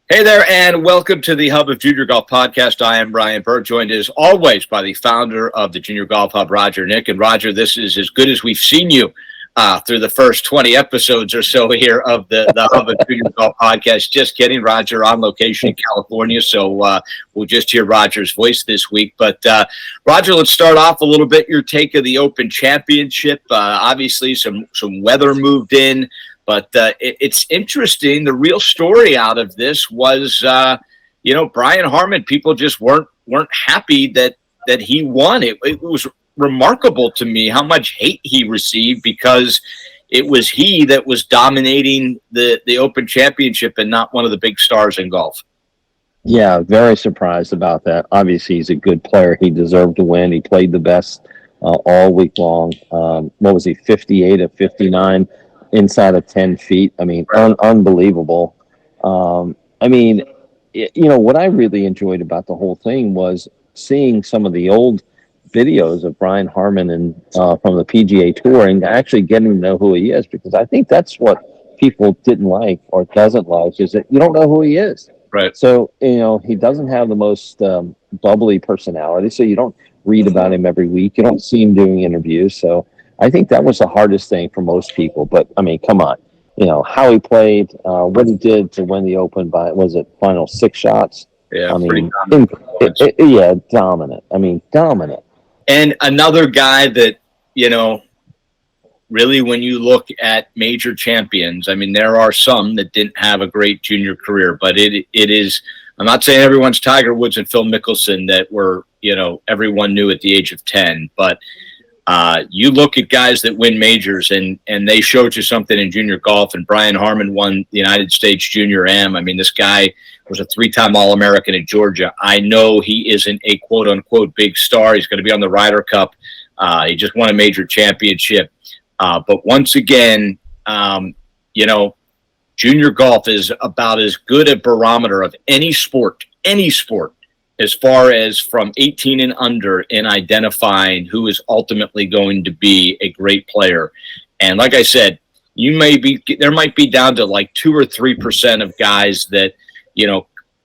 Hey there, and welcome to the Hub of Junior Golf Podcast. I am Brian Burke, joined as always by the founder of the Junior Golf Hub, Roger Nick. And Roger, this is as good as we've seen you through the first 20 episodes or so here of the Hub of Junior Golf Podcast. Just kidding, Roger, on location in California, so we'll just hear Roger's voice this week. But Roger, let's start off a little bit. Your take of the Open Championship. Obviously, some weather moved in. But it's interesting. The real story out of this was, Brian Harman. People just weren't happy that he won. It was remarkable to me how much hate he received because it was he that was dominating the Open Championship and not one of the big stars in golf. Yeah, very surprised about that. Obviously, he's a good player. He deserved to win. He played the best all week long. What was he, 58 of 59? Inside of 10 feet. I mean, unbelievable. What I really enjoyed about the whole thing was seeing some of the old videos of Brian Harman and from the PGA Tour and actually getting to know who he is, because I think that's what people didn't like or doesn't like, is that you don't know who he is. Right. So, he doesn't have the most bubbly personality, so you don't read about him every week. You don't see him doing interviews, so I think that was the hardest thing for most people. But, I mean, come on. How he played, what he did to win the Open by, was it final 6 shots? Yeah, I mean, dominant. Dominant. I mean, dominant. And another guy that, really when you look at major champions, I mean, there are some that didn't have a great junior career, but it is, I'm not saying everyone's Tiger Woods and Phil Mickelson that were, everyone knew at the age of 10, but you look at guys that win majors and they showed you something in junior golf, and Brian Harman won the United States Junior Am. I mean, this guy was a 3-time All-American at Georgia. I know he isn't a quote-unquote big star. He's going to be on the Ryder Cup. He just won a major championship. But once again, junior golf is about as good a barometer of any sport, as far as from 18 and under in identifying who is ultimately going to be a great player. And like I said, there might be down to like 2 or 3% of guys that,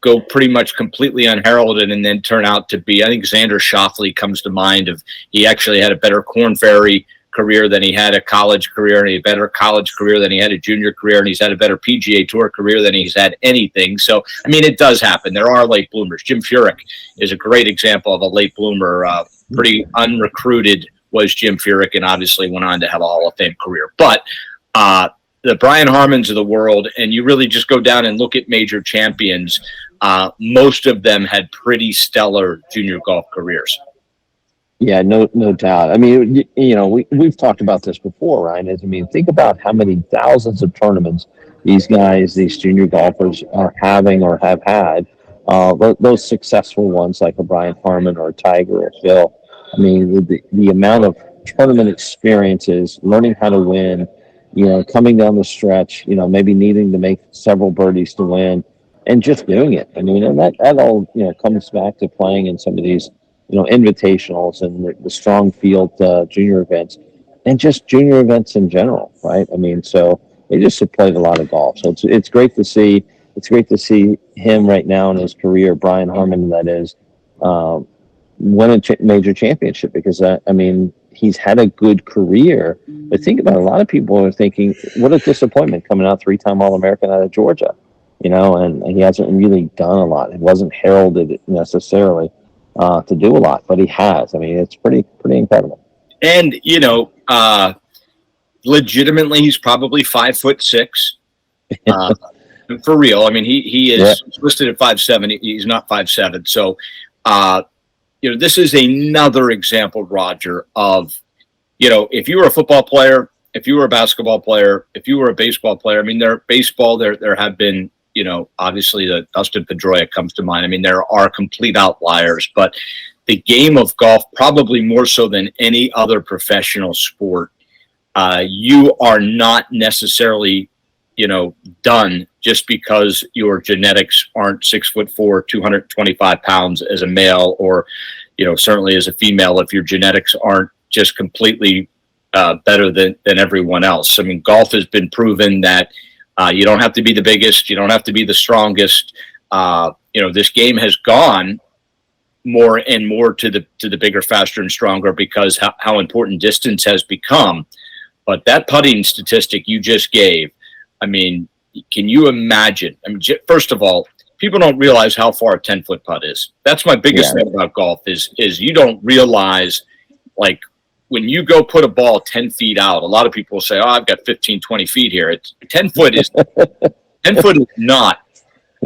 go pretty much completely unheralded and then turn out to be, I think Xander Schauffele comes to mind. He actually had a better Korn Ferry career than he had a college career, and a better college career than he had a junior career, and he's had a better PGA Tour career than he's had anything. So, I mean, it does happen. There are late bloomers. Jim Furyk is a great example of a late bloomer. Pretty unrecruited was Jim Furyk, and obviously went on to have a Hall of Fame career. But the Brian Harmons of the world, and you really just go down and look at major champions, most of them had pretty stellar junior golf careers. Yeah, no doubt. I mean, we've talked about this before, Ryan. Think about how many thousands of tournaments these junior golfers are having or have had. Those successful ones like a Brian Harman or a Tiger or Phil. I mean, the amount of tournament experiences, learning how to win, coming down the stretch, maybe needing to make several birdies to win, and just doing it. I mean, and that all comes back to playing in some of these invitationals and the strong field junior events, and just junior events in general, right? I mean, so they just have played a lot of golf. So it's great to see. It's great to see him right now in his career, Brian Harman, that is, win a major championship, because he's had a good career. But think about it, a lot of people are thinking, what a disappointment coming out 3-time All-American out of Georgia, and he hasn't really done a lot. It wasn't heralded necessarily to do a lot, but he has. I mean, it's pretty incredible. And legitimately, he's probably 5'6". For real. I mean, he is listed at 5'7". He's not 5'7". So, this is another example, Roger, of if you were a football player, if you were a basketball player, if you were a baseball player. I mean, there have been. Obviously the Dustin Pedroia comes to mind. I mean, there are complete outliers, but the game of golf, probably more so than any other professional sport, you are not necessarily, done just because your genetics aren't 6'4", 225 pounds as a male, or, certainly as a female, if your genetics aren't just completely better than everyone else. I mean, golf has been proven that you don't have to be the biggest. You don't have to be the strongest. This game has gone more and more to the bigger, faster, and stronger because how important distance has become. But that putting statistic you just gave, I mean, can you imagine? I mean, first of all, people don't realize how far a 10-foot putt is. That's my biggest thing about golf is you don't realize, like, when you go put a ball 10 feet out, a lot of people will say, oh, I've got 15, 20 feet here. It's 10 foot is 10 foot is not.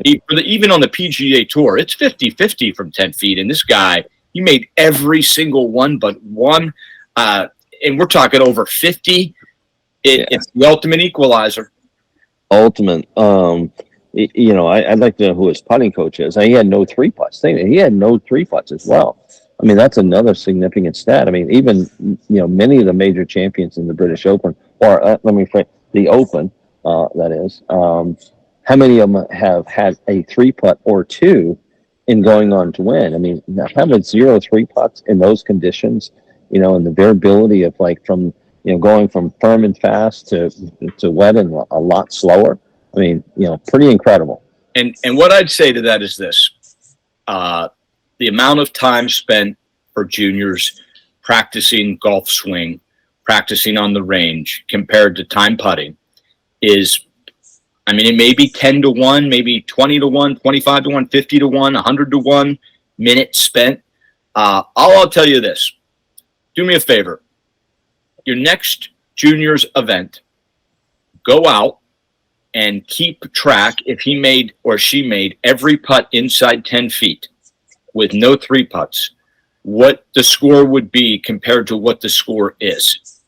Even on the PGA Tour, it's 50-50 from 10 feet. And this guy, he made every single one but one. And we're talking over 50. It's the ultimate equalizer. Ultimate. I'd like to know who his putting coach is. He had no 3-putts. He had no 3-putts as well. I mean, that's another significant stat. I mean, even, many of the major champions in the British Open, or let me phrase, the Open, that is, how many of them have had a 3-putt or two in going on to win? I mean, having 0 3-putts in those conditions, and the variability of from going from firm and fast to wet and a lot slower. I mean, pretty incredible. And what I'd say to that is this: the amount of time spent for juniors practicing golf swing, practicing on the range compared to time putting is, I mean, it may be 10 to 1, maybe 20 to 1, 25 to 1, 50 to 1, 100 to 1 minutes spent. I'll tell you this. Do me a favor. Your next juniors event, go out and keep track if he made or she made every putt inside 10 feet with no 3-putts, what the score would be compared to what the score is.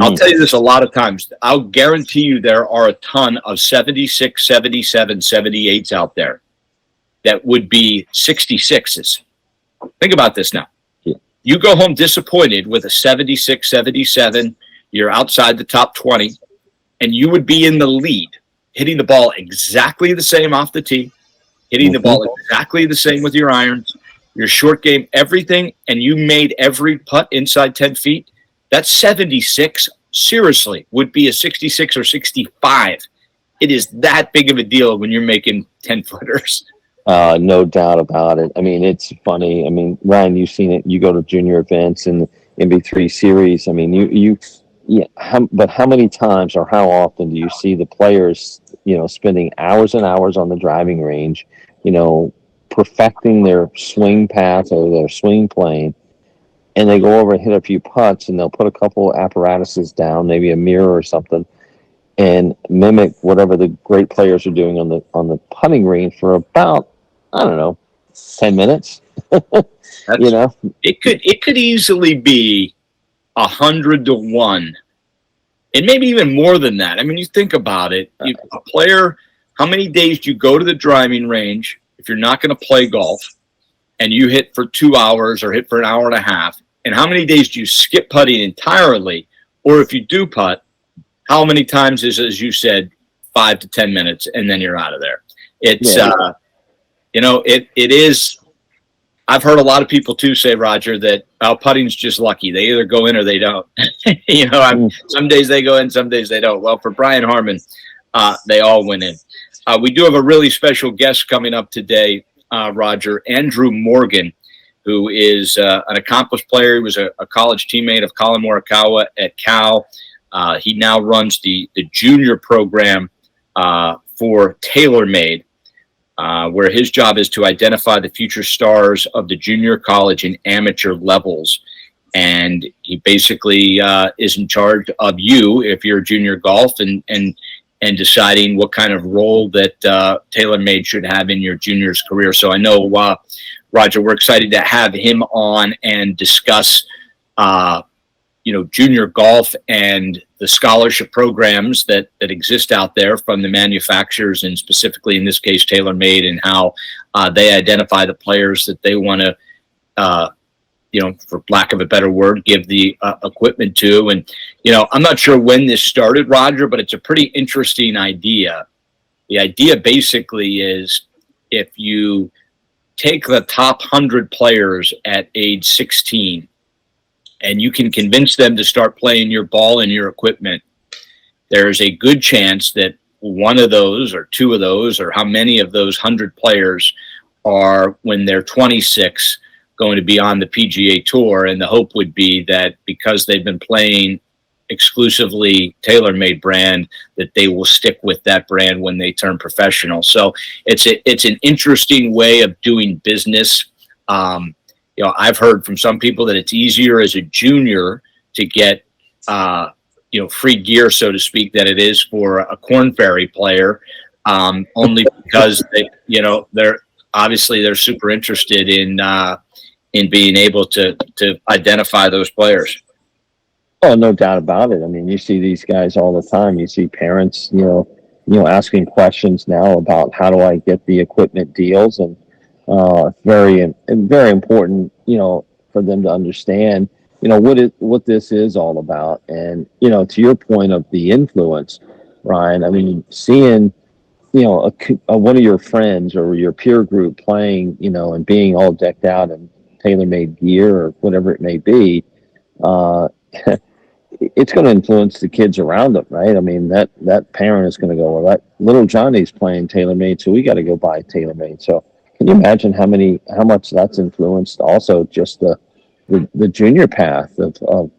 I'll tell you this a lot of times. I'll guarantee you there are a ton of 76, 77, 78s out there that would be 66s. Think about this now. You go home disappointed with a 76, 77, you're outside the top 20, and you would be in the lead, hitting the ball exactly the same off the tee, hitting the ball exactly the same with your irons, your short game, everything, and you made every putt inside 10 feet. That 76, seriously, would be a 66 or 65. It is that big of a deal when you're making 10-footers. No doubt about it. I mean, it's funny. I mean, Ryan, you've seen it. You go to junior events and MB3 series. I mean, but how many times or how often do you see the players, spending hours and hours on the driving range, perfecting their swing path or their swing plane, and they go over and hit a few putts and they'll put a couple apparatuses down, maybe a mirror or something, and mimic whatever the great players are doing on the putting green for about, I don't know, 10 minutes. It could easily be 100 to 1, and maybe even more than that. I mean, you think about it. A player, how many days do you go to the driving range if you're not going to play golf, and you hit for 2 hours or hit for an hour and a half? And how many days do you skip putting entirely? Or if you do putt, how many times is, as you said, 5 to 10 minutes, and then you're out of there? It's, it is. I've heard a lot of people too say, Roger, that putting's just lucky. They either go in or they don't. Some days they go in, some days they don't. Well, for Brian Harman, they all went in. We do have a really special guest coming up today, Roger, Andrew Morgan, who is an accomplished player. He was a college teammate of Colin Morikawa at Cal. He now runs the junior program for TaylorMade, where his job is to identify the future stars of the junior college and amateur levels. And he basically is in charge of you if you're junior golf and deciding what kind of role that TaylorMade should have in your junior's career. So I know, Roger, we're excited to have him on and discuss junior golf and the scholarship programs that exist out there from the manufacturers, and specifically in this case TaylorMade, and how they identify the players that they want to for lack of a better word, give the equipment to. And I'm not sure when this started, Roger, but it's a pretty interesting idea. The idea basically is, if you take the top 100 players at age 16 and you can convince them to start playing your ball and your equipment, there's a good chance that one of those or two of those, or how many of those 100 players are, when they're 26, going to be on the PGA Tour. And the hope would be that because they've been playing exclusively TaylorMade brand, that they will stick with that brand when they turn professional. So it's an interesting way of doing business. I've heard from some people that it's easier as a junior to get free gear, so to speak, than it is for a Korn Ferry player, only because they're super interested in being able to identify those players. Oh, no doubt about it. I mean, you see these guys all the time. You see parents, asking questions now about how do I get the equipment deals, and very important, for them to understand, what this is all about. And to your point of the influence, Ryan, I mean, seeing one of your friends or your peer group playing, and being all decked out in TaylorMade gear or whatever it may be, it's going to influence the kids around them, right? I mean, that parent is going to go, well, that little Johnny's playing TaylorMade, so we got to go buy TaylorMade. So can you imagine how much that's influenced also just the junior path of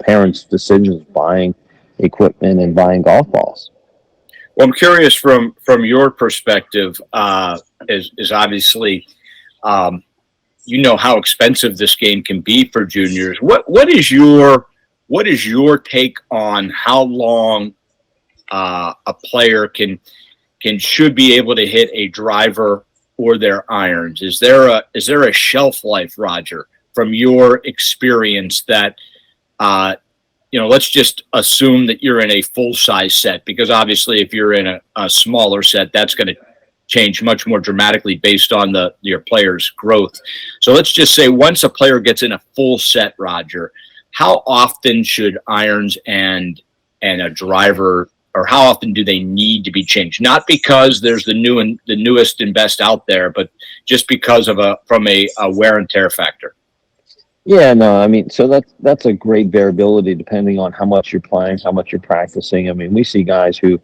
parents' decisions buying equipment and buying golf balls? Well, I'm curious from your perspective, is obviously, how expensive this game can be for juniors. What is your take on how long a player should be able to hit a driver or their irons? Is there a shelf life, Roger, from your experience that let's just assume that you're in a full size set, because obviously if you're in a smaller set, that's going to change much more dramatically based on your player's growth. So let's just say once a player gets in a full set, Roger, how often should irons and a driver, or how often do they need to be changed? Not because there's the newest and best out there, but just because from a wear and tear factor. Yeah, no, I mean, so that's a great variability depending on how much you're playing, how much you're practicing. I mean, we see guys who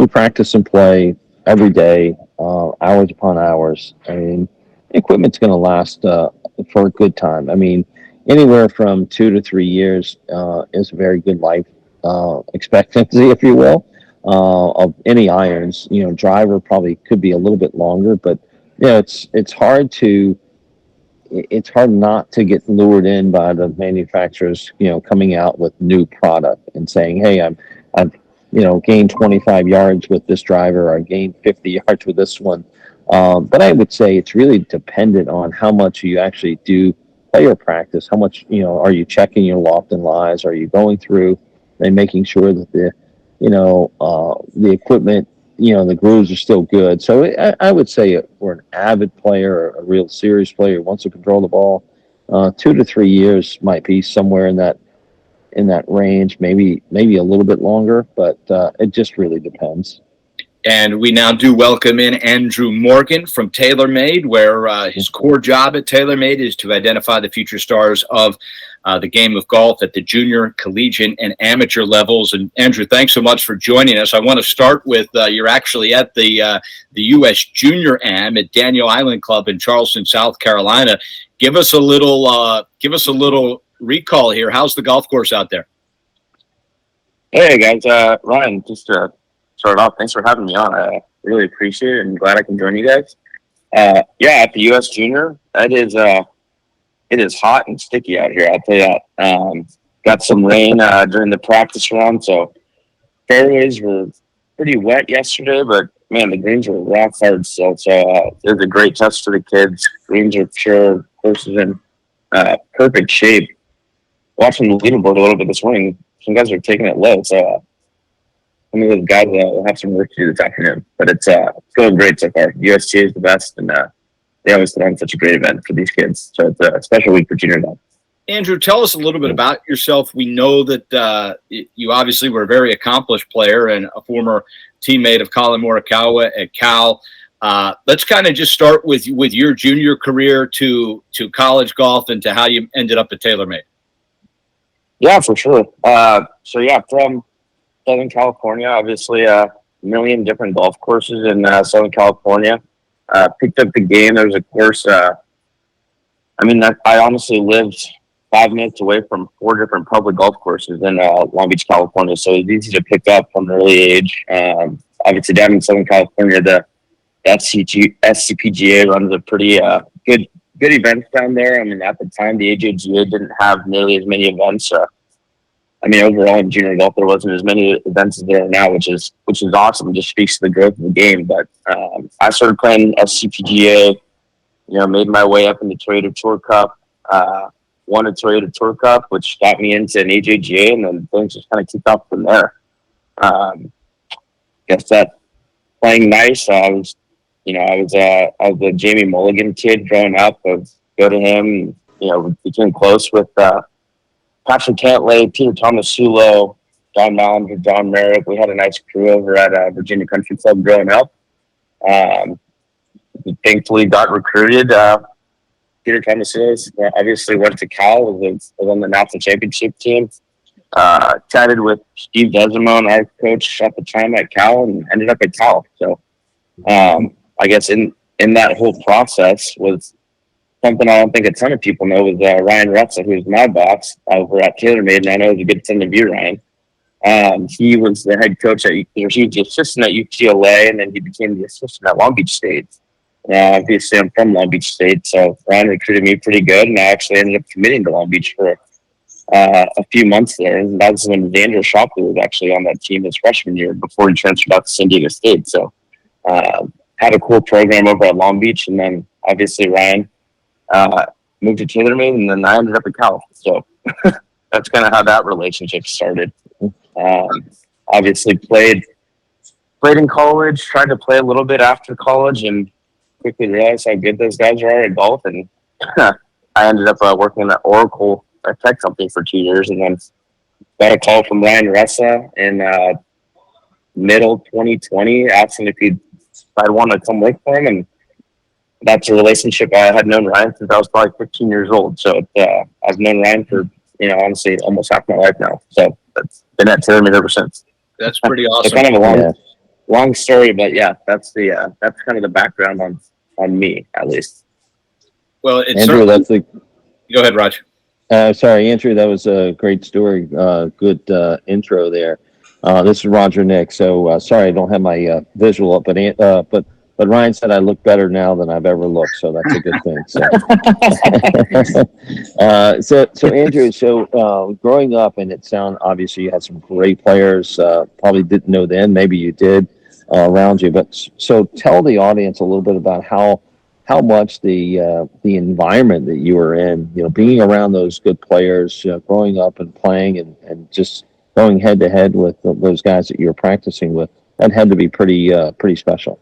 practice and play every day, hours upon hours. I mean, equipment's going to last for a good time. I mean, anywhere from 2 to 3 years is a very good life expectancy, if you will, of any irons. Driver probably could be a little bit longer, but it's hard not to get lured in by the manufacturers, coming out with new product and saying, hey, I've gained 25 yards with this driver, or I gained 50 yards with this one. But I would say it's really dependent on how much you actually do player practice. How much, are you checking your loft and lies? Are you going through and making sure that the equipment, the grooves are still good? So I would say for an avid player, a real serious player who wants to control the ball, 2 to 3 years might be somewhere in that range, maybe a little bit longer, but it just really depends. And we now do welcome in Andrew Morgan from TaylorMade, where his core job at TaylorMade is to identify the future stars of the game of golf at the junior, collegiate, and amateur levels. And Andrew, thanks so much for joining us. I want to start with you're actually at the U.S. Junior Am at Daniel Island Club in Charleston, South Carolina. Give us a little recall here. How's the golf course out there? Hey guys, Ryan, just to start off, thanks for having me on. I really appreciate it and glad I can join you guys. At the U.S. Junior, it is hot and sticky out here, I'll tell you that. Got some rain during the practice round, so fairways were pretty wet yesterday, but man, the greens were rock hard still, so it was a great test for the kids. Greens are sure, course is in perfect shape. Watching the leaderboard a little bit this morning, some guys are taking it low, so some of those guys will have some work to do this afternoon. But it's going great so far. USGA is the best, and they always put on such a great event for these kids. So it's a special week for junior golf. Andrew, tell us a little bit about yourself. We know that you obviously were a very accomplished player and a former teammate of Colin Morikawa at Cal. Let's kind of just start with your junior career to college golf and to how you ended up at TaylorMade. Yeah, for sure. From Southern California, obviously, million different golf courses in Southern California. Picked up the game. There was a course. I honestly lived 5 minutes away from 4 different public golf courses in Long Beach, California. So it's easy to pick up from an early age. Obviously, down in Southern California, the SCPGA runs a pretty good events down there. I mean, at the time, the AJGA didn't have nearly as many events. Overall in junior golf, there wasn't as many events as there are now, which is awesome. It just speaks to the growth of the game. But I started playing SCPGA. Made my way up in the Toyota Tour Cup. Won a Toyota Tour Cup, which got me into an AJGA, and then things just kind of kicked off from there. Guess that playing nice. I was a Jamie Mulligan kid growing up. I would go to him. We became close with Patrick Cantlay, Peter Tomasulo, Don Mallinger, John Merrick. We had a nice crew over at Virginia Country Club growing up. Thankfully, got recruited. Peter Tomasulo obviously went to Cal, was on the national championship team. Chatted with Steve Desimone, our coach at the time at Cal, and ended up at Cal. So I guess in that whole process was something I don't think a ton of people know was Ryan Rutza, who's my boss over at TaylorMade, and I know he's a good friend of you, Ryan. He was the head coach he was the assistant at UCLA, and then he became the assistant at Long Beach State. Obviously, I'm from Long Beach State, so Ryan recruited me pretty good, and I actually ended up committing to Long Beach for a few months there. And that was when Xander Shopley was actually on that team his freshman year before he transferred out to San Diego State. So had a cool program over at Long Beach, and then obviously Ryan moved to TaylorMade, and then I ended up at Cal. So that's kind of how that relationship started. Obviously played in college, tried to play a little bit after college, and quickly realized how good those guys are at golf. And I ended up working at Oracle, a tech company, for 2 years, and then got a call from Ryan Ressa in middle 2020 asking if I'd want to come work for him. And that's a relationship. I had known Ryan since I was probably 15 years old. So I've known Ryan for, honestly, almost half my life now. So that's been at TaylorMade ever since. That's pretty awesome. It's kind of a long story, but yeah, that's kind of the background on me, at least. Well, it's Andrew, Go ahead, Raj. Sorry, Andrew, that was a great story. Good intro there. This is Roger Nick. So sorry, I don't have my visual up, but Ryan said I look better now than I've ever looked, so that's a good thing. So Andrew, growing up, and it sounds obviously you had some great players. Probably didn't know then, maybe you did around you. But so tell the audience a little bit about how much the environment that you were in, being around those good players, growing up and playing and just going head to head with those guys that you were practicing with, that had to be pretty special.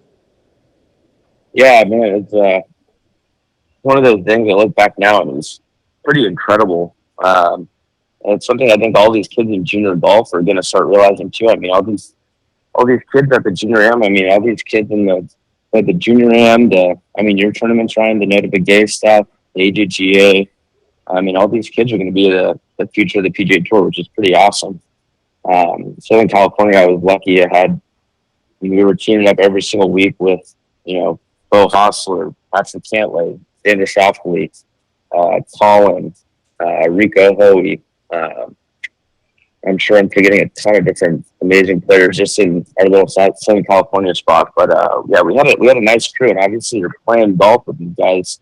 Yeah, man, it's one of those things I look back now and it's pretty incredible. And it's something I think all these kids in junior golf are going to start realizing too. I mean, all these kids at the junior am. I mean, all these kids in the junior am. Your tournaments, Ryan, the Nota Begay stuff, the AJGA. I mean, all these kids are going to be the future of the PGA Tour, which is pretty awesome. So in California, I was lucky. We were teaming up every single week with, Bo Hostler, Patrick Cantlay, Xander Shopley, Colin, Rico Hoey. I'm sure I'm forgetting a ton of different amazing players just in our little Southern California spot. But we had a nice crew, and obviously you're playing golf with these guys,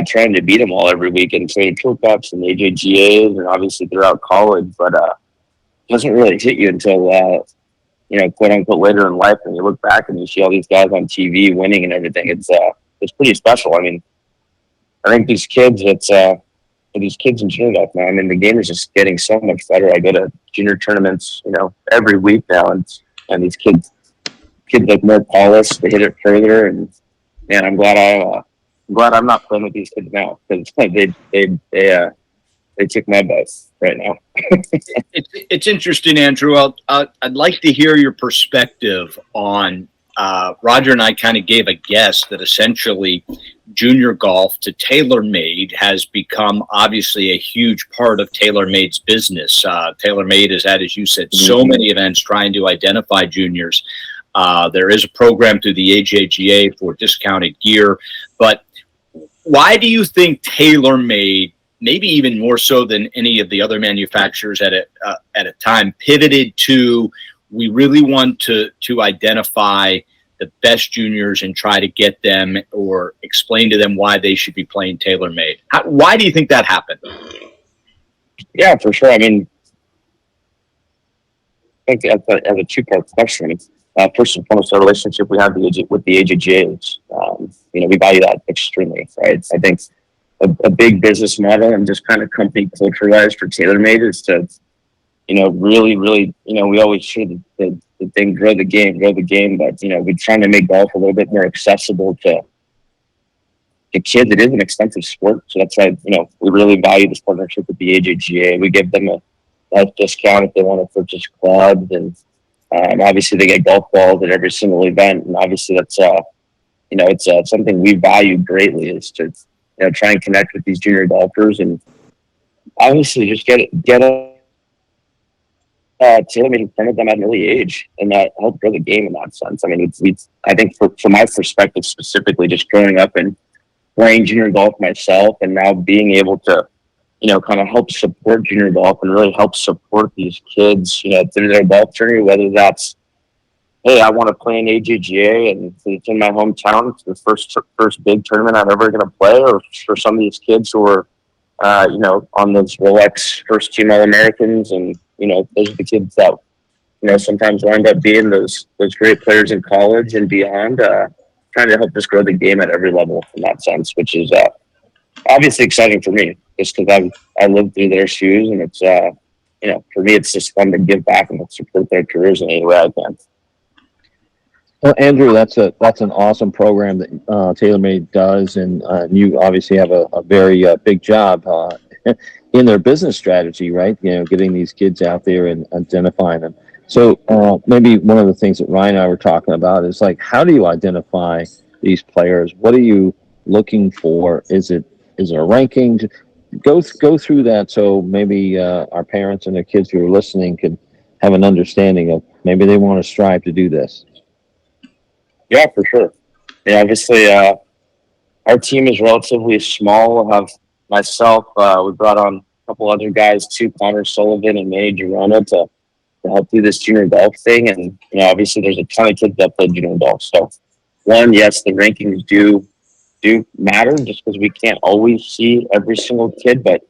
trying to beat them all every week and playing Tour Cups and AJGAs, and obviously throughout college. But it doesn't really hit you until quote unquote later in life, and you look back and you see all these guys on TV winning and everything. It's pretty special. I mean, I think these kids, these kids in junior golf now, I mean, the game is just getting so much better. I go to junior tournaments, every week now, and these kids look more polished. They hit it further, and man, I'm glad I'm not playing with these kids now because they kick my butt right now. It's interesting, Andrew. I'd like to hear your perspective on Roger and I kind of gave a guess that essentially junior golf to TaylorMade has become obviously a huge part of TaylorMade's business. TaylorMade has had, as you said, so many events trying to identify juniors. There is a program through the AJGA for discounted gear. But why do you think TaylorMade, maybe even more so than any of the other manufacturers at a time, pivoted to, we really want to identify the best juniors and try to get them or explain to them why they should be playing TaylorMade? Why do you think that happened? Yeah, for sure. I mean, I think that's a two-part question. First and foremost, our relationship we have with the AJGAs. We value that extremely, right? I think a big business model and just kind of company culture-wise for TaylorMade is to, really, we always share the thing, grow the game, but, we're trying to make golf a little bit more accessible to kids. It is an expensive sport, so that's why, we really value this partnership with the AJGA. We give them a discount if they want to purchase clubs, and obviously they get golf balls at every single event. And obviously that's, it's something we value greatly, is to, try and connect with these junior golfers and obviously just get a TaylorMade in front of them at an early age, and that help grow the game in that sense. I mean, I think from my perspective specifically, just growing up and playing junior golf myself, and now being able to, kind of help support junior golf and really help support these kids, through their golf journey, whether that's, hey, I want to play in AJGA and it's in my hometown. It's the first big tournament I'm ever going to play, or for some of these kids who are, on those Rolex first team All-Americans, and, those are the kids that, sometimes wind up being those great players in college and beyond, trying to help us grow the game at every level in that sense, which is obviously exciting for me, just because I lived through their shoes, and it's for me it's just fun to give back and support their careers in any way I can. Well, Andrew, that's an awesome program that TaylorMade does, and you obviously have a very big job in their business strategy, right? Getting these kids out there and identifying them. So maybe one of the things that Ryan and I were talking about is, like, how do you identify these players? What are you looking for? Is it a ranking? Go through that, so maybe our parents and their kids who are listening can have an understanding of, maybe they want to strive to do this. Yeah, for sure. Yeah, obviously, our team is relatively small. We'll have myself. We brought on a couple other guys too, Connor Sullivan and Manny Girona, to help do this junior golf thing. And obviously, there's a ton of kids that play junior golf. So, one, yes, the rankings do matter, just because we can't always see every single kid. But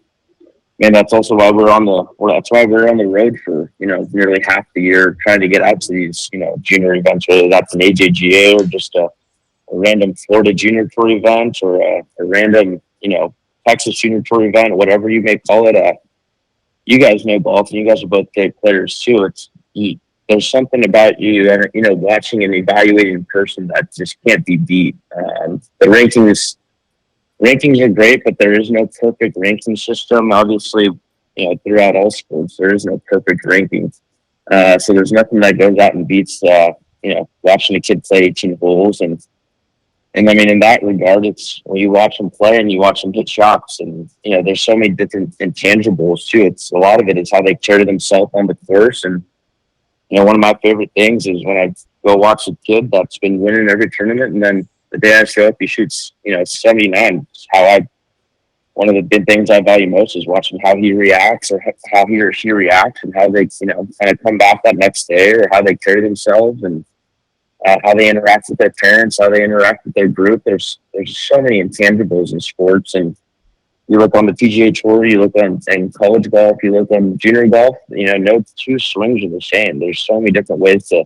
man, that's also why we're on the road for nearly half the year, trying to get out to these junior events, whether that's an AJGA or just a random Florida Junior Tour event, or a random Texas Junior Tour event, whatever you may call it. You guys know golf, and you guys are both great players too. There's something about you, and watching and evaluating in person that just can't be beat. The rankings are great, but there is no perfect ranking system. Obviously, throughout all sports, there is no perfect ranking. So there's nothing that goes out and beats, watching a kid play 18 holes. And I mean, in that regard, it's when you watch them play and you watch them hit shots, and, there's so many different intangibles too. A lot of it is how they carry themselves on the course. And, one of my favorite things is when I go watch a kid that's been winning every tournament, and then the day I show up, he shoots, 79. One of the big things I value most is watching how he reacts, or how he or she reacts, and how they, kind of come back that next day, or how they carry themselves, and how they interact with their parents, how they interact with their group. There's so many intangibles in sports, and you look on the PGA Tour, you look on in college golf, you look on junior golf. No two swings are the same. There's so many different ways to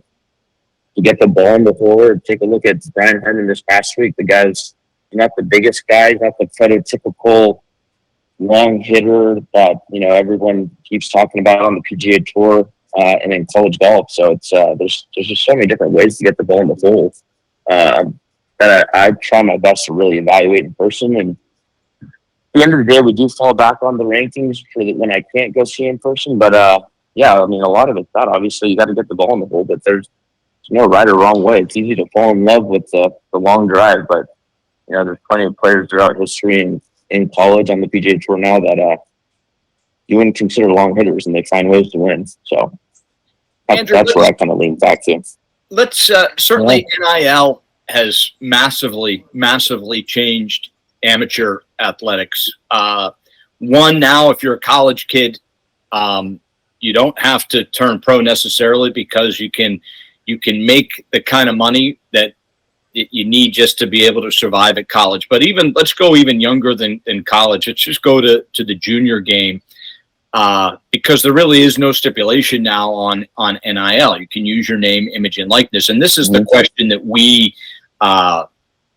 get the ball in the hole. Or take a look at Brian Herman this past week. The guy's not the biggest guy, he's not the prototypical long hitter that everyone keeps talking about on the PGA Tour and in college golf. So it's there's just so many different ways to get the ball in the hole that I try my best to really evaluate in person. And at the end of the day, we do fall back on the rankings for when I can't go see in person. But yeah, I mean, a lot of it's that. Obviously, you got to get the ball in the hole, but there's no right or wrong way. It's easy to fall in love with the long drive, but there's plenty of players throughout history and in college on the PGA Tour now that you wouldn't consider long hitters, and they find ways to win. So Andrew, that's where I kind of lean back to. let's certainly NIL has massively changed amateur athletics. One, now if you're a college kid, you don't have to turn pro necessarily, because you can make the kind of money that you need just to be able to survive at college. But even let's go even younger than college. Let's just go to the junior game, because there really is no stipulation now on NIL. You can use your name, image, and likeness. And this is the question that we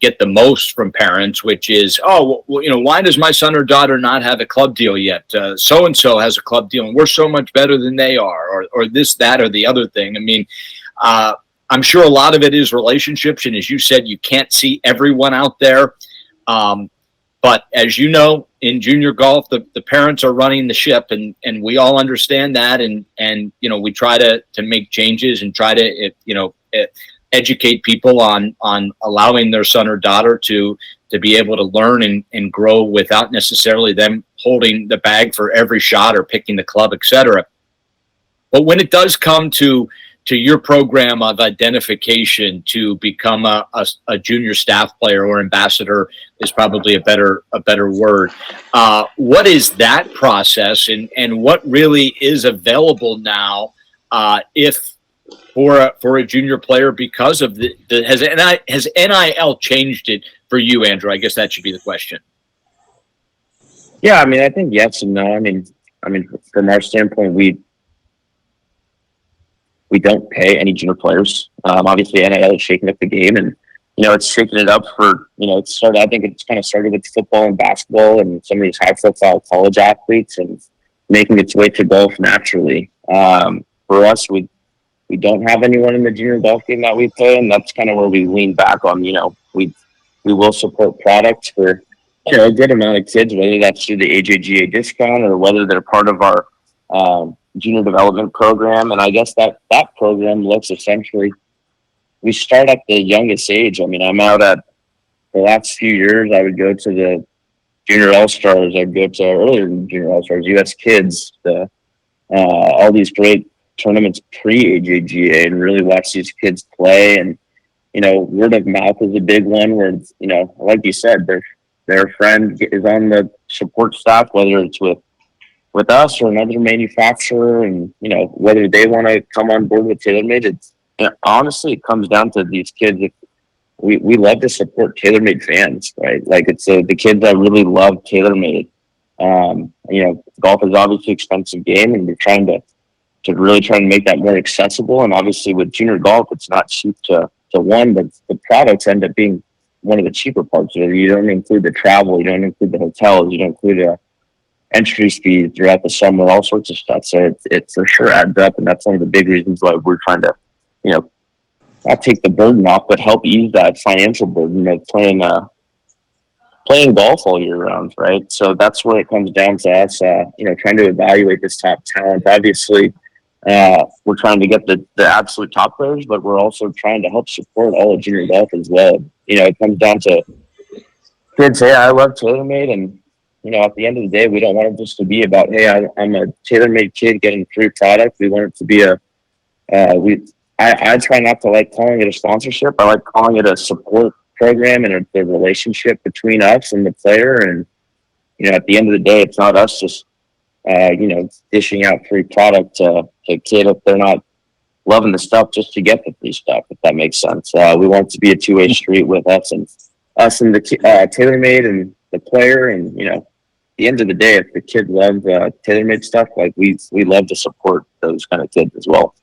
get the most from parents, which is, oh, well, why does my son or daughter not have a club deal yet? So-and-so has a club deal and we're so much better than they are, or this, that, or the other thing. I mean, I'm sure a lot of it is relationships. And as you said, you can't see everyone out there. But as you know, in junior golf, the parents are running the ship, and we all understand that. And we try to make changes and try to, educate people on allowing their son or daughter to be able to learn and grow without necessarily them holding the bag for every shot or picking the club, etc. But when it does come to your program of identification to become a junior staff player, or ambassador is probably a better word, what is that process, and what really is available now, if for a junior player, because of has NIL changed it for you, Andrew? I guess that should be the question. Yeah, I mean, I think yes and no. I mean, from our standpoint, we don't pay any junior players. Obviously, NIL is shaking up the game, and it's shaking it up for it started. I think it's kind of started with football and basketball and some of these high-profile college athletes, and making its way to golf naturally. For us, we don't have anyone in the junior golf game that we play, and that's kind of where we lean back on. We will support products for a good amount of kids, whether that's through the AJGA discount or whether they're part of our junior development program. And I guess that program looks essentially, we start at the youngest age. I mean, I'm out at the last few years, I would go to the junior all-stars. I'd go to earlier junior all-stars, US Kids, all these great tournaments pre-AJGA, and really watch these kids play. And word of mouth is a big one, where like you said, their friend is on the support staff, whether it's with us or another manufacturer, and whether they want to come on board with TaylorMade. It's honestly, it comes down to these kids. We love to support TaylorMade fans, right? Like, it's the kids that really love TaylorMade. Golf is obviously an expensive game, and we're trying to really try and make that more accessible. And obviously with junior golf, it's not cheap to one, but the products end up being one of the cheaper parts of it. You don't include the travel, you don't include the hotels, you don't include entry fees throughout the summer, all sorts of stuff. So it for sure adds up, and that's one of the big reasons why we're trying to, not take the burden off, but help ease that financial burden of playing golf all year round, right? So that's where it comes down to us, trying to evaluate this top talent. Obviously, we're trying to get the absolute top players, but we're also trying to help support all of junior golf as well. It comes down to kids say, I love TaylorMade, and at the end of the day, we don't want it just to be about, hey, I'm a TaylorMade kid getting free product. We want it to be I try not to like calling it a sponsorship. I like calling it a support program, and the relationship between us and the player. And at the end of the day, it's not us just dishing out free product to a kid if they're not loving the stuff just to get the free stuff, if that makes sense. We want it to be a two-way street with us and the TaylorMade and the player. And at the end of the day, if the kid loves TaylorMade stuff, like we love to support those kind of kids as well.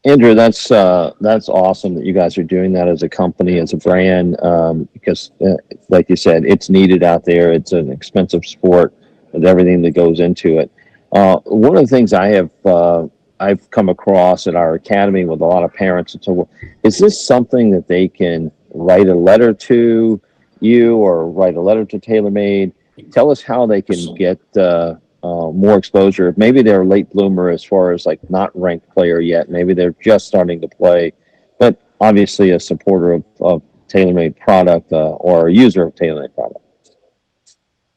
Andrew, that's awesome that you guys are doing that as a company, as a brand, because like you said, it's needed out there. It's an expensive sport with everything that goes into it. One of the things I've come across at our academy with a lot of parents, and so is this something that they can write a letter to you or write a letter to TaylorMade? Tell us how they can get more exposure. Maybe they're a late bloomer as far as like not ranked player yet. Maybe they're just starting to play, but obviously a supporter of TaylorMade product or a user of TaylorMade product.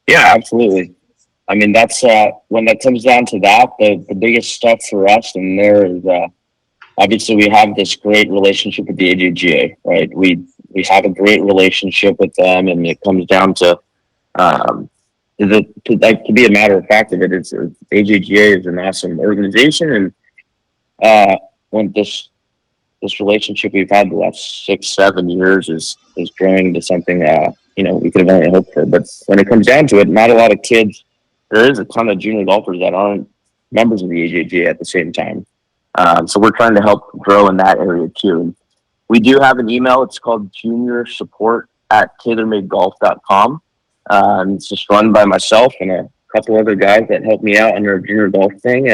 Yeah, absolutely. I mean, that's when that comes down to that, the biggest step for us in there is obviously we have this great relationship with the AJGA, right? We have a great relationship with them, and it comes down to to be a matter of fact of it, it's AJGA is an awesome organization, and when this relationship we've had the last 6-7 years is growing into something we could have only hoped for. But when it comes down to it, not a lot of kids. There is a ton of junior golfers that aren't members of the AJGA at the same time. So we're trying to help grow in that area too. We do have an email. It's called juniorsupport@TaylorMadeGolf.com. It's just run by myself and a couple other guys that help me out on our junior golf thing.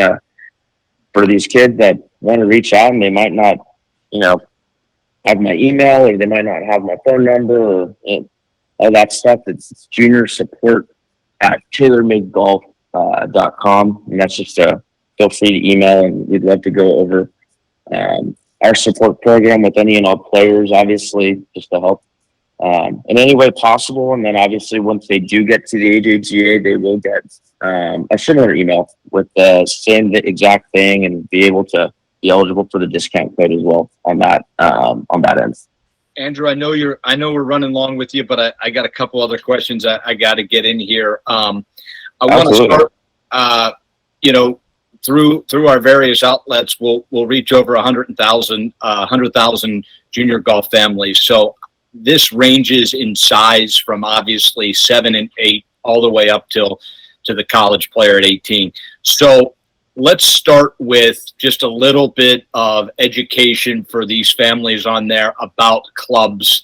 For these kids that want to reach out and they might not, have my email, or they might not have my phone number, or all that stuff. It's juniorsupport@TaylorMadeGolf.com, and that's just feel free to email, and we'd love to go over our support program with any and all players, obviously, just to help in any way possible. And then obviously once they do get to the AJGA, they will get a similar email with the same exact thing, and be able to be eligible for the discount code as well on that end. Andrew, I know we're running long with you, but I got a couple other questions I got to get in here. I want to start, through our various outlets, we'll reach over 100,000 junior golf families. So this ranges in size from obviously 7 and 8 all the way up to the college player at 18. So let's start with just a little bit of education for these families on there about clubs.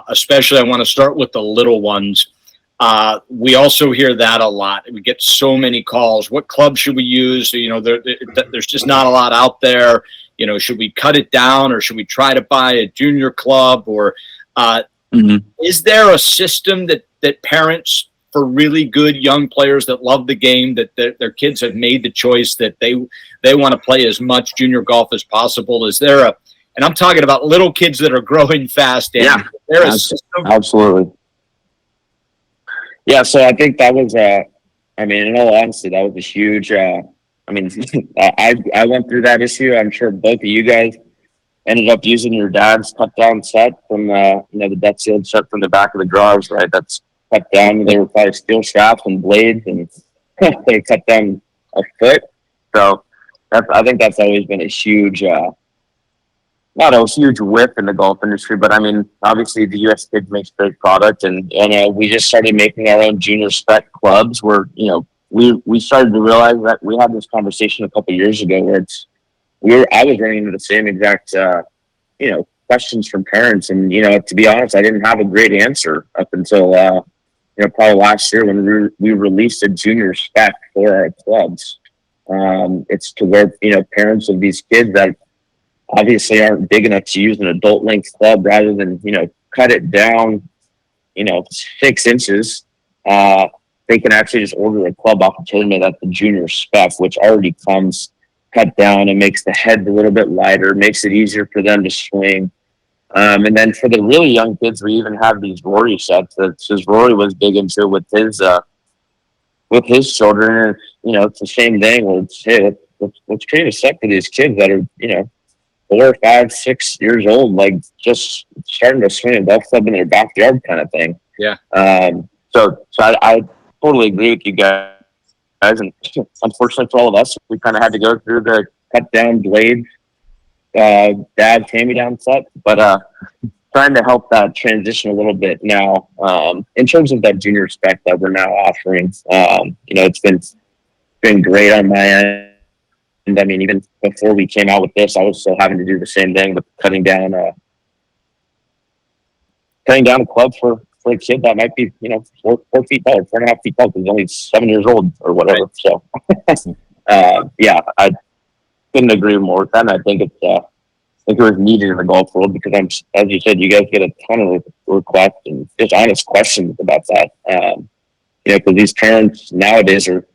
Especially, I want to start with the little ones. We also hear that a lot. We get so many calls. What club should we use? There's just not a lot out there. Should we cut it down, or should we try to buy a junior club? Or is there a system that parents, for really good young players that love the game, that their kids have made the choice that they want to play as much junior golf as possible? Is there and I'm talking about little kids that are growing fast. And yeah, there is a system? Absolutely. Yeah, so I think that was, in all honesty, that was a huge, I went through that issue. I'm sure both of you guys ended up using your dad's cut down set from, the deck sealed set from the back of the garage, right? That's cut down. They were probably steel shafts and blades, and they cut down a foot. So I think that's always been a huge, not a huge whip in the golf industry, but obviously the US Kids makes great product, and we just started making our own junior spec clubs where, we started to realize that we had this conversation a couple of years ago where I was running into the same exact, questions from parents. And, to be honest, I didn't have a great answer up until, probably last year when we released a junior spec for our clubs. It's to where, parents of these kids that obviously aren't big enough to use an adult length club, rather than, cut it down, 6 inches, they can actually just order a club off of TaylorMade at the junior spec, which already comes cut down and makes the head a little bit lighter, makes it easier for them to swing. And then for the really young kids, we even have these Rory sets that says Rory was big into with his children. And, it's the same thing where it's, hey, let's create a set for these kids that are, 4, 5, 6 years old, like just starting to swing a golf club in their backyard kind of thing. Yeah. So I totally agree with you guys. And unfortunately for all of us, we kind of had to go through the cut down blade, dad hand-me-down set, but trying to help that transition a little bit now. In terms of that junior spec that we're now offering, it's been great on my end. And even before we came out with this, I was still having to do the same thing with cutting down a club for a kid that might be, 4 feet tall, 4.5 feet tall, because he's only 7 years old or whatever. Right. So, I couldn't agree more with that. And I think it was needed in the golf world, because as you said, you guys get a ton of requests and just honest questions about that. Because these parents nowadays are,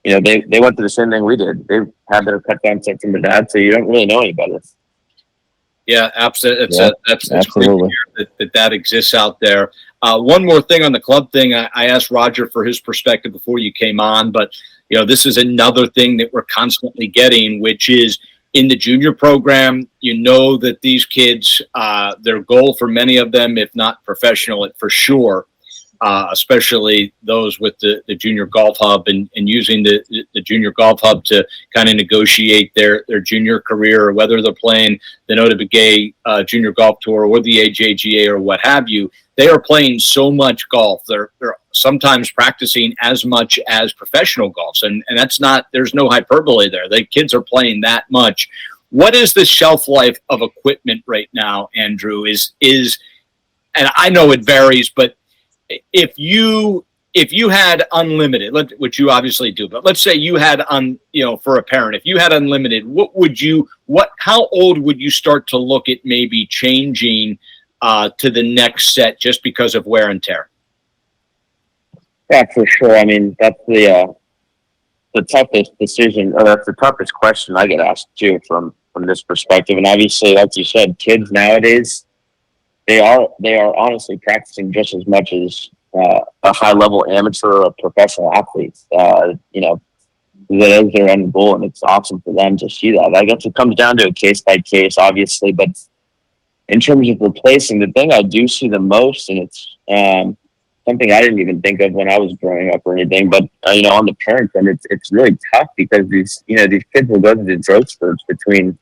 they went through the same thing we did. They had their cut down set from their dad, so you don't really know any better. Yeah, absolutely. That's absolutely that exists out there. One more thing on the club thing, I asked Roger for his perspective before you came on, but this is another thing that we're constantly getting, which is in the junior program. You know that these kids, their goal for many of them, if not professional, for sure, especially those with the junior golf hub and using the junior golf hub to kind of negotiate their junior career, or whether they're playing the Nota Begay junior golf tour or the AJGA or what have you. They are playing so much golf. They're sometimes practicing as much as professional golf. And that's not, there's no hyperbole there. The kids are playing that much. What is the shelf life of equipment right now, Andrew? Is and I know it varies, but if you had unlimited, which you obviously do, but let's say you had for a parent, if you had unlimited, how old would you start to look at maybe changing to the next set just because of wear and tear? Yeah, for sure. I mean, that's the toughest decision, or that's the toughest question I get asked too from this perspective. And obviously, like you said, kids nowadays, they are honestly practicing just as much as a high level amateur or professional athletes. That is their end goal, and it's awesome for them to see that. I guess it comes down to a case by case, obviously, but in terms of replacing, the thing I do see the most, and it's something I didn't even think of when I was growing up or anything, but on the parent end, it's really tough because these kids will go to the growth spurts between,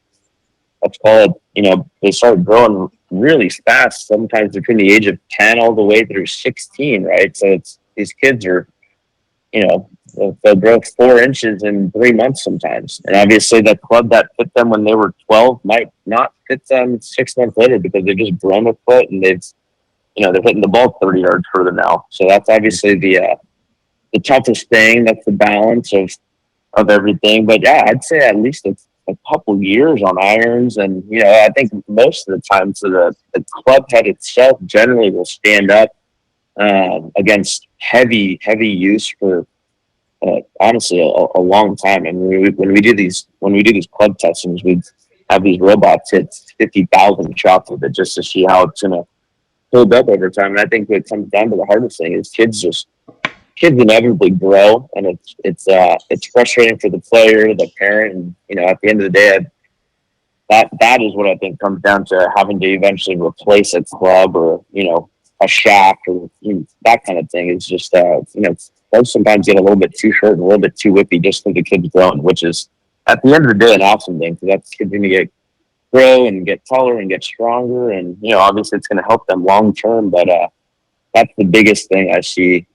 let's call it, they start growing really fast, sometimes between the age of 10 all the way through 16, right? So these kids are, they'll grow 4 inches in 3 months sometimes. And obviously that club that fit them when they were 12 might not fit them 6 months later because they've just grown a foot and they're hitting the ball 30 yards further now. So that's obviously the toughest thing. That's the balance of everything. But yeah, I'd say at least a couple years on irons. And, I think most of the time, so the club head itself generally will stand up against heavy use for honestly a long time. And when we do these club testings, we have these robots hit 50,000 shots with it just to see how it's going to hold up over time. And I think what comes down to the hardest thing is kids inevitably grow, and it's frustrating for the player, the parent, and at the end of the day, that is what I think comes down to having to eventually replace a club or a shaft or that kind of thing. It's just clubs sometimes get a little bit too short and a little bit too whippy just because the kid's growing, which is at the end of the day an awesome thing because that's kids going to grow and get taller and get stronger, and obviously it's going to help them long term. But that's the biggest thing I see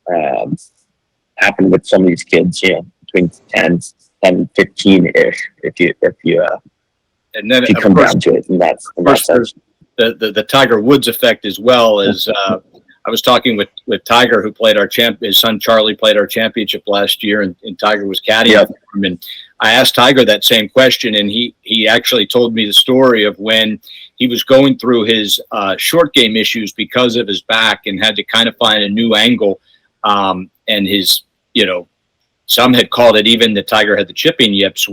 happen with some of these kids, between 10 and 15-ish, if you and then come down to it. And that's the Tiger Woods effect as well. As I was talking with Tiger, who played his son Charlie played our championship last year, and Tiger was caddying for him. And I asked Tiger that same question, and he actually told me the story of when he was going through his short game issues because of his back and had to kind of find a new angle. And his, some had called it, even the Tiger had the chipping yips,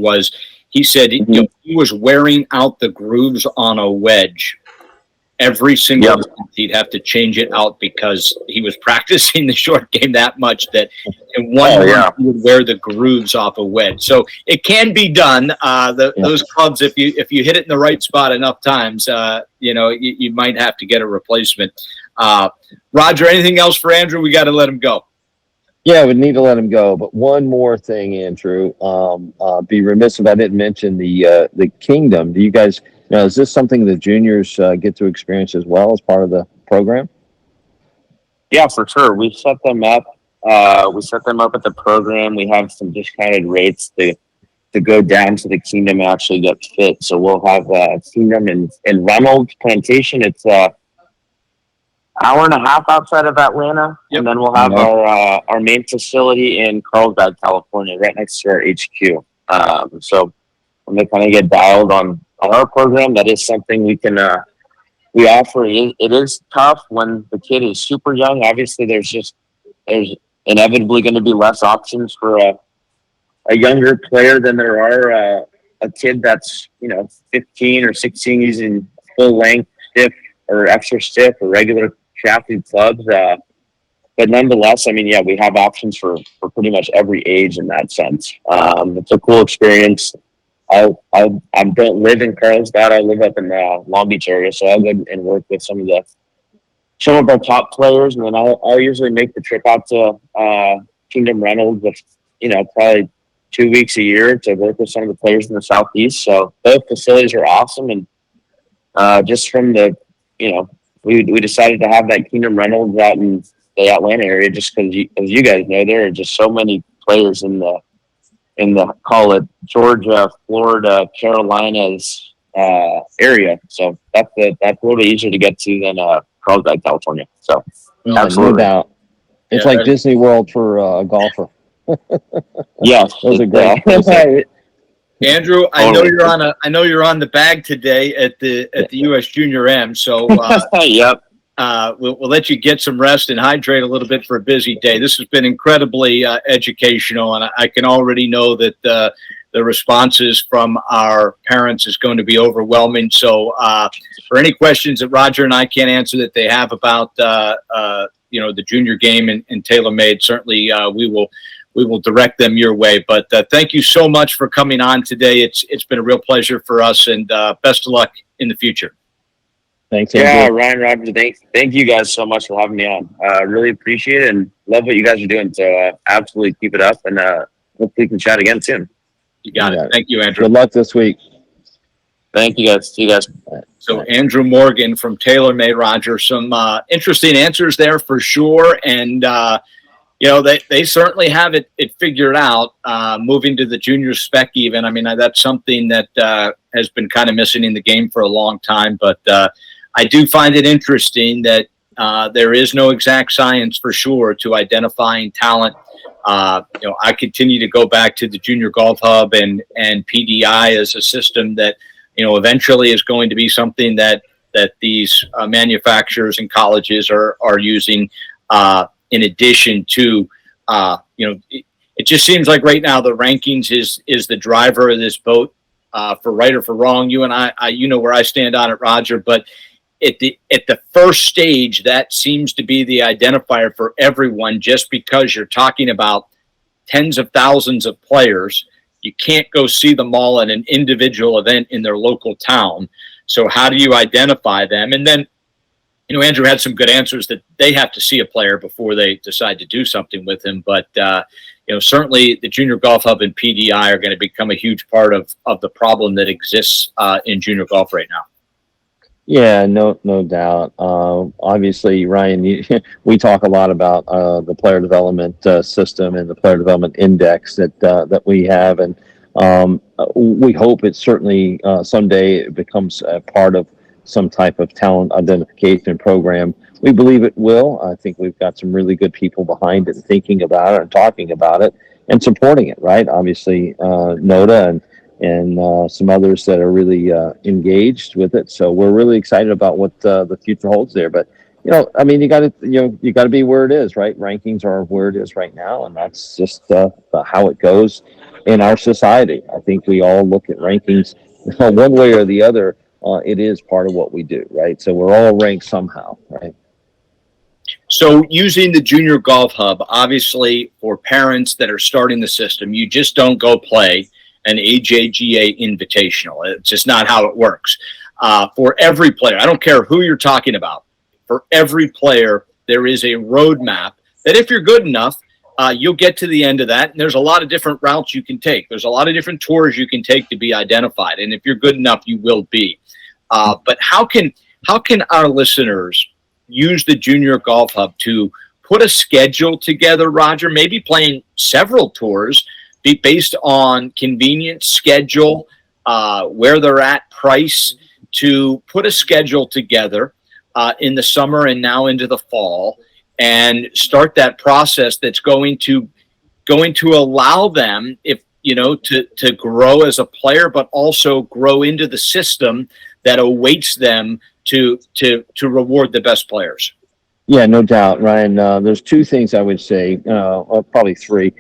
he said he was wearing out the grooves on a wedge. Every single month he'd have to change it out because he was practicing the short game that much that in one month he would wear the grooves off a wedge. So it can be done. Those clubs, if you hit it in the right spot enough times, you might have to get a replacement. Roger, anything else for Andrew? We got to let him go. Yeah, we need to let him go. But one more thing, Andrew. Be remiss if I didn't mention the Kingdom. Do you guys? Is this something the juniors get to experience as well as part of the program? Yeah, for sure. We set them up. We set them up at the program. We have some discounted rates to go down to the Kingdom and actually get fit. So we'll have Kingdom in Reynolds Plantation. It's hour and a half outside of Atlanta, and then we'll have our main facility in Carlsbad, California, right next to our HQ. So when they kind of get dialed on our program, that is something we can we offer. It is tough when the kid is super young. Obviously, there's inevitably going to be less options for a younger player than there are a kid that's 15 or 16 using full length stiff or extra stiff or regular shafted clubs. But nonetheless, we have options for pretty much every age in that sense. It's a cool experience. I don't live in Carlsbad. I live up in the Long Beach area, so I go and work with some of our top players, and then I'll usually make the trip out to Kingdom Reynolds, with probably 2 weeks a year to work with some of the players in the Southeast. So both facilities are awesome, and just from we decided to have that Kingdom Reynolds out in the Atlanta area, just because as you guys know, there are just so many players in the call it Georgia, Florida, Carolinas area. So that's a little bit easier to get to than Carlsbad, California. So absolutely, no doubt. It's like Disney World for a golfer. Yes, those are great. Andrew, I know you're on the bag today at the US Junior M. So yep. We'll let you get some rest and hydrate a little bit for a busy day. This has been incredibly educational, and I can already know that the responses from our parents is going to be overwhelming. So for any questions that Roger and I can't answer that they have about the junior game and TaylorMade, certainly we will direct them your way. But thank you so much for coming on today. It's been a real pleasure for us, and best of luck in the future. Thanks, Andrew. Yeah, Ryan, Roger, thank you guys so much for having me on. Really appreciate it and love what you guys are doing. So absolutely keep it up, and hopefully we can chat again soon. You got it. Thank you, Andrew. Good luck this week. Thank you, guys. See you guys. So Andrew Morgan from TaylorMade, Roger, some interesting answers there for sure. And, they certainly have it figured out, moving to the junior spec even. I mean, that's something that has been kind of missing in the game for a long time. But I do find it interesting that there is no exact science for sure to identifying talent. I continue to go back to the Junior Golf Hub and PDI as a system that, eventually is going to be something that these manufacturers and colleges are using in addition to, it just seems like right now the rankings is the driver of this boat, for right or for wrong. You and I where I stand on it, Roger, but at the first stage, that seems to be the identifier for everyone. Just because you're talking about tens of thousands of players, you can't go see them all at an individual event in their local town. So how do you identify them? And then, Andrew had some good answers that they have to see a player before they decide to do something with him. But, certainly the Junior Golf Hub and PDI are going to become a huge part of the problem that exists in junior golf right now. Yeah, no doubt. Obviously, Ryan, we talk a lot about the player development system and the player development index that we have, and we hope it certainly someday it becomes a part of some type of talent identification program. We believe it will. I think we've got some really good people behind it, thinking about it and talking about it and supporting it. Right? Obviously, Noda and some others that are really engaged with it. So we're really excited about what the future holds there. But you got to be where it is, right? Rankings are where it is right now, and that's just how it goes in our society. I think we all look at rankings one way or the other. It is part of what we do, right? So we're all ranked somehow, right? So using the Junior Golf Hub, obviously for parents that are starting the system, you just don't go play an AJGA Invitational. It's just not how it works. For every player, I don't care who you're talking about, for every player, there is a roadmap that if you're good enough, you'll get to the end of that. And there's a lot of different routes you can take. There's a lot of different tours you can take to be identified. And if you're good enough, you will be. But how can our listeners use the Junior Golf Hub to put a schedule together, Roger, maybe playing several tours, be based on convenience, schedule, where they're at, price, to put a schedule together in the summer and now into the fall, and start that process that's going to allow them, to grow as a player, but also grow into the system that awaits them to reward the best players. Yeah, no doubt, Ryan. There's two things I would say, or probably three.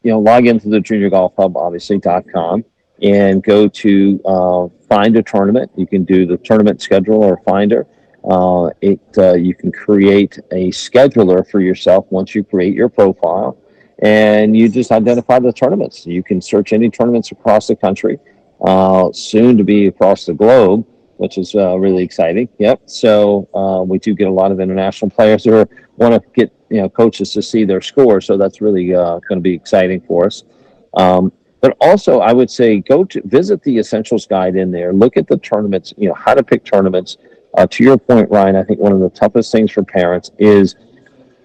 Log into the Junior Golf Hub, obviously.com, and go to find a tournament. You can do the tournament schedule or finder. You can create a scheduler for yourself once you create your profile, and you just identify the tournaments. You can search any tournaments across the country. soon to be across the globe, which is really exciting. Yep. So we do get a lot of international players who want to get coaches to see their score. So that's really going to be exciting for us. But also, I would say go to visit the Essentials Guide in there. Look at the tournaments. How to pick tournaments. To your point, Ryan, I think one of the toughest things for parents is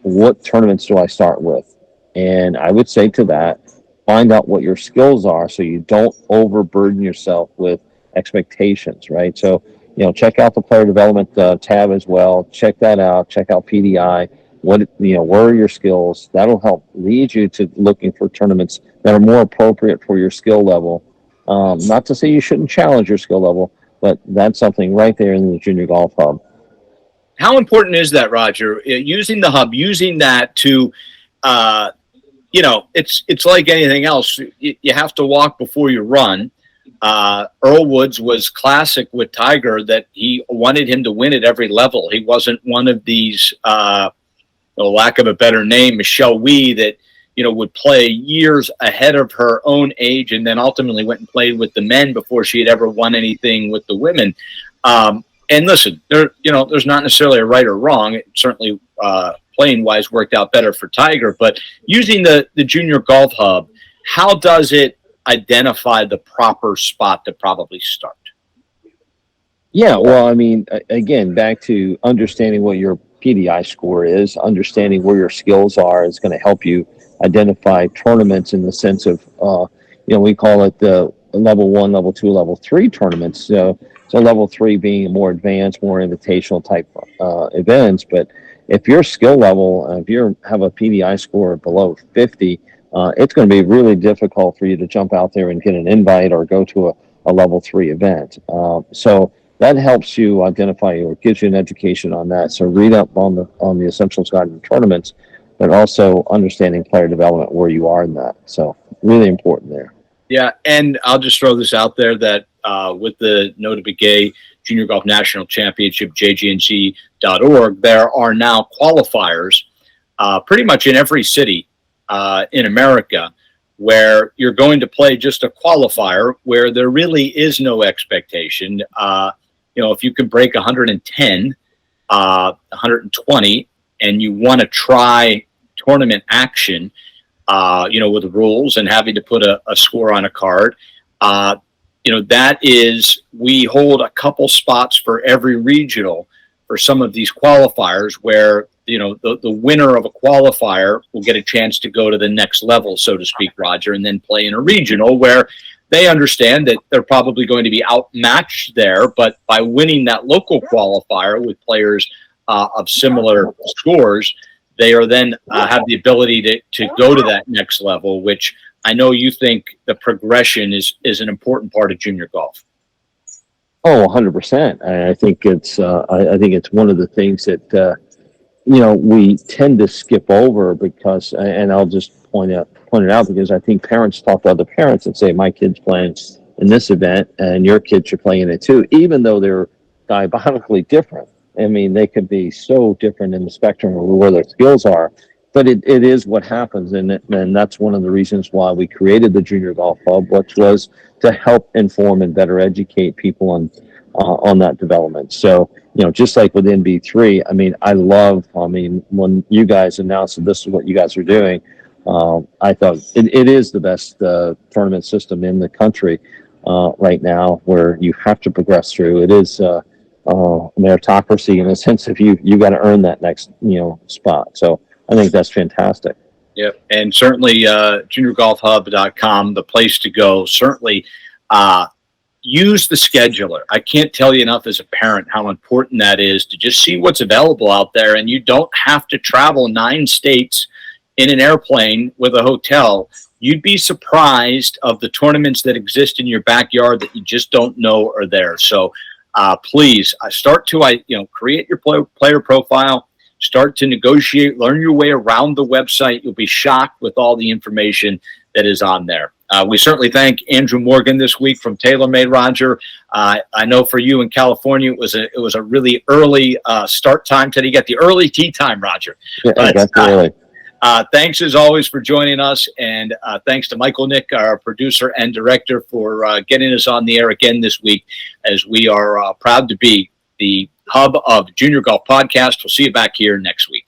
what tournaments do I start with? And I would say to that, find out what your skills are so you don't overburden yourself with expectations, right? So, check out the player development tab as well. Check that out. Check out PDI. Where are your skills? That'll help lead you to looking for tournaments that are more appropriate for your skill level. Not to say you shouldn't challenge your skill level, but that's something right there in the Junior Golf Hub. How important is that, Roger? Using the hub, using that to, it's like anything else. You have to walk before you run. Earl Woods was classic with Tiger that he wanted him to win at every level. He wasn't one of these, lack of a better name, Michelle Wie, that, would play years ahead of her own age and then ultimately went and played with the men before she had ever won anything with the women. And listen, there's not necessarily a right or wrong. It certainly, playing wise, worked out better for Tiger. But using the Junior Golf Hub, how does it identify the proper spot to probably start? Yeah, well, I mean, again, back to understanding what your PDI score is, understanding where your skills are is going to help you identify tournaments in the sense of, we call it the level 1, level 2, level 3 tournaments. So level 3 being more advanced, more invitational type events. But if your skill level, if you have a PDI score below 50, it's going to be really difficult for you to jump out there and get an invite or go to a level 3 event. So that helps you identify or gives you an education on that. So read up on the Essentials Guide and tournaments, but also understanding player development where you are in that. So really important there. Yeah, and I'll just throw this out there that with the Nota Begay Junior Golf National Championship, jgnc.org, there are now qualifiers pretty much in every city in America where you're going to play just a qualifier where there really is no expectation. If you can break 110, 120, and you want to try tournament action, with the rules and having to put a score on a card, that is, we hold a couple spots for every regional for some of these qualifiers where, the winner of a qualifier will get a chance to go to the next level, so to speak, Roger, and then play in a regional where they understand that they're probably going to be outmatched there, but by winning that local qualifier with players of similar scores, they are then have the ability to go to that next level, which I know you think the progression is an important part of junior golf. Oh, 100%. I think it's one of the things that we tend to skip over because, and I'll just point it out because I think parents talk to other parents and say, my kid's playing in this event and your kids are playing it too, even though they're diabolically different. I mean, they could be so different in the spectrum of where their skills are, but it is what happens. And that's one of the reasons why we created the Junior Golf Hub, which was to help inform and better educate people on that development. So, just like with NB3, when you guys announced that this is what you guys are doing, I thought it is the best tournament system in the country right now where you have to progress through. It is meritocracy in the sense of you got to earn that next spot. So I think that's fantastic. Yep, and certainly juniorgolfhub.com, the place to go. Certainly use the scheduler. I can't tell you enough as a parent how important that is to just see what's available out there, and you don't have to travel 9 states in an airplane with a hotel. You'd be surprised of the tournaments that exist in your backyard that you just don't know are there. So please start to create your player profile, start to negotiate, learn your way around the website. You'll be shocked with all the information that is on there. We certainly thank Andrew Morgan this week from TaylorMade, Roger. I know for you in California, it was a really early start time today. You got the early tea time, Roger. Yeah, that's early. Thanks as always for joining us, and thanks to Michael Nick, our producer and director, for getting us on the air again this week, as we are proud to be the hub of Junior Golf Podcast. We'll see you back here next week.